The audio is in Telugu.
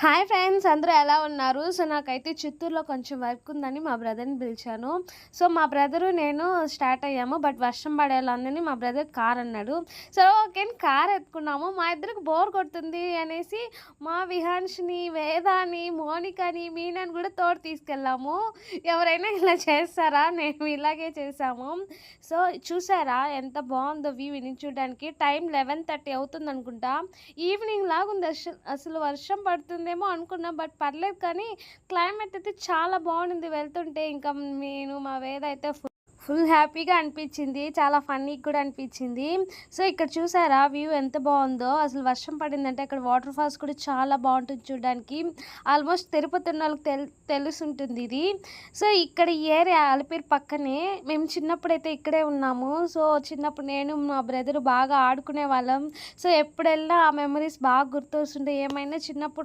హాయ్ ఫ్రెండ్స్, అందరూ ఎలా ఉన్నారు? సో నాకైతే చిత్తూరులో కొంచెం వర్క్ ఉందని మా బ్రదర్ని పిలిచాను. సో మా బ్రదరు నేను స్టార్ట్ అయ్యాము. బట్ వర్షం పడేలా ఉందని మా బ్రదర్ కార్ అన్నాడు. సో ఓకే అని కార్ ఎత్తుకున్నాము. మా ఇద్దరికి బోర్ కొడుతుంది అనేసి మా విహాన్ష్ని, వేదాని, మోనికని, మీనాని కూడా తోడు తీసుకెళ్ళాము. ఎవరైనా ఇలా చేస్తారా? మేము ఇలాగే చేసాము. సో చూసారా ఎంత బాగుందో వ్యూ చూడడానికి. టైం 11:30 అవుతుంది అనుకుంటా. ఈవినింగ్ లాగా ఉంది. అసలు వర్షం పడుతుందేమో అనుకున్నాం. బట్ పర్లేదు, కానీ క్లైమేట్ అయితే చాలా బాగుంది. వెళ్తుంటే ఇంకా నేను మా వేద అయితే ఫుల్ హ్యాపీగా అనిపించింది. చాలా ఫన్నీగా కూడా అనిపించింది. సో ఇక్కడ చూసారా వ్యూ ఎంత బాగుందో. అసలు వర్షం పడిందంటే అక్కడ వాటర్ ఫాల్స్ కూడా చాలా బాగుంటుంది చూడడానికి. ఆల్మోస్ట్ తిరుపతి ఉన్న వాళ్ళకి తెలుసుంటుంది ఇది. సో ఇక్కడ ఈ ఏరియా అలిపిరి పక్కనే. మేము చిన్నప్పుడైతే ఇక్కడే ఉన్నాము. సో చిన్నప్పుడు నేను మా బ్రదరు బాగా ఆడుకునే వాళ్ళం. సో ఎప్పుడు వెళ్ళినా ఆ మెమరీస్ బాగా గుర్తొస్తుంటాయి. ఏమైనా చిన్నప్పుడు